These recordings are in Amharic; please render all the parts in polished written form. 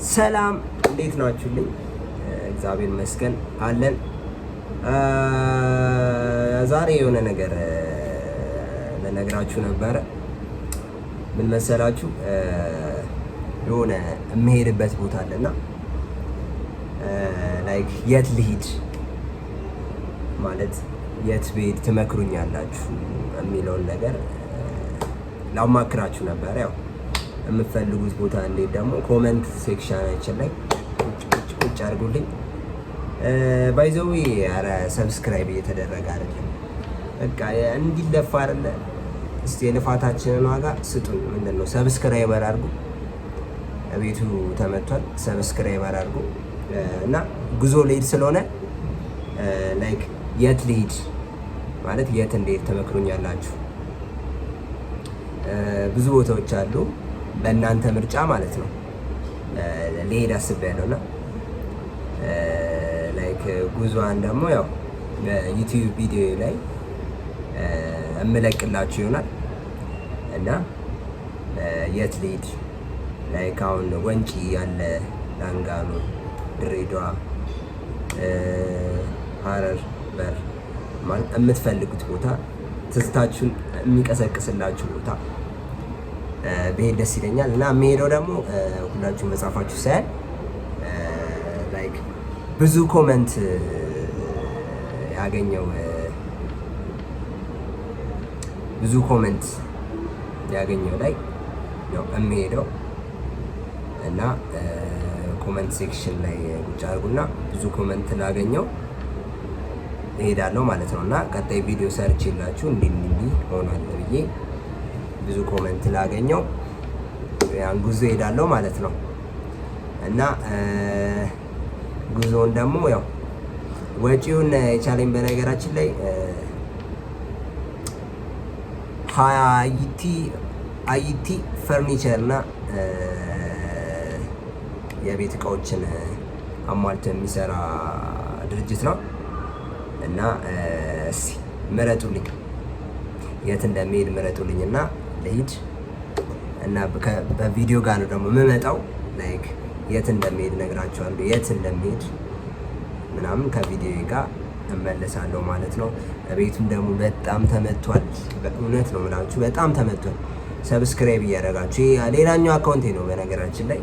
ሰላም እንዴት ናችሁልኝ? እግዚአብሔር ይመስገን አለን። ዛሬ የሆነ ነገር ልነግራችሁ ነበረ። ምን መሰላችሁ? የሆነ የምሄድበት ቦታ አለና ላይክ የት ልሂድ ማለት የት ብሄድ ትመክሩኛላችሁ የሚለውን ነገር ላማክራችሁ ነበር። ያው የምትፈልጉት ቦታ እንዴት ደግሞ ኮመንት ሴክሽናችን ላይ ቁጭ አድርጉልኝ። ባይ ዘ ዌይ ኧረ ሰብስክራይብ እየተደረገ አይደለም። በቃ እንዲለፋ አይደለ? እስቲ የልፋታችንን ዋጋ ስጡን። ምንድነው ሰብስክራይበር አድርጉ። ቤቱ ተመቷል። ሰብስክራይበር አድርጉ እና ጉዞ ልሄድ ስለሆነ ላይክ የት ልሂድ ማለት የት እንዴት ትመክሩኛላችሁ? ብዙ ቦታዎች አሉ በእናንተ ምርጫ ማለት ነው። ልሄድ አስቤያለሁ እና ላይክ ጉዞዋን ደግሞ ያው በዩቲዩብ ቪዲዮ ላይ እምለቅላችሁ ይሆናል እና የት ልሂድ ላይክ አሁን ወንጪ ያለ፣ ላንጋኖ፣ ድሬዳዋ፣ ሀረር በር ማለት የምትፈልጉት ቦታ ትዝታችሁን የሚቀሰቅስላችሁ ቦታ ብሄድ ደስ ይለኛል እና የምሄደው ደግሞ ሁላችሁ መጻፋችሁ ሳያል ላይክ ብዙ ኮመንት ያገኘው ላይ ነው የምሄደው እና ኮመንት ሴክሽን ላይ ቁጭ አድርጉና ብዙ ኮመንት ላገኘው እሄዳለሁ ማለት ነው እና ቀጣይ ቪዲዮ ሰርችላችሁ እንዲህ ሆኗል ብዬ ብዙ ኮመንት ላገኘው ያን ጉዞ እሄዳለሁ ማለት ነው እና ጉዞውን ደግሞ ያው ወጪውን የቻለኝ በነገራችን ላይ አይቲ ፈርኒቸር እና የቤት እቃዎችን አሟልቶ የሚሰራ ድርጅት ነው እና ምረጡልኝ፣ የት እንደሚሄድ ምረጡልኝ እና ልሂድ እና በቪዲዮ ጋር ነው ደግሞ የምመጣው። ላይክ የት እንደሚሄድ ነግራችኋለሁ፣ የት እንደሚሄድ ምናምን ከቪዲዮ ጋር እመለሳለሁ ማለት ነው። ቤቱም ደግሞ በጣም ተመቷል። በእውነት ነው የምላችሁ በጣም ተመቷል። ሰብስክራይብ እያደረጋችሁ ሌላኛው አካውንቴ ነው በነገራችን ላይ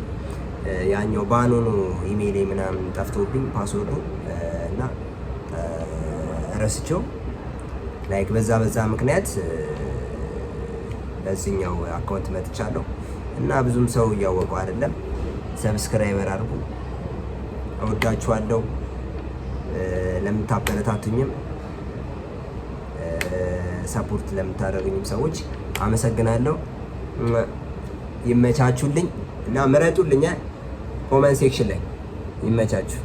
ያኛው ባኖኑ ኢሜይሌ ምናምን ጠፍቶብኝ ፓስወርዱ እና ረስቼው ላይክ በዛ ምክንያት በዚህኛው አካውንት መጥቻለሁ እና ብዙም ሰው እያወቀው አይደለም። ሰብስክራይበር አድርጉ። እወዳችኋለሁ። ለምታበረታቱኝም ሰፖርት ለምታደርጉኝም ሰዎች አመሰግናለሁ። ይመቻችሁልኝ እና ምረጡልኝ ኮመንት ሴክሽን ላይ ይመቻችሁ።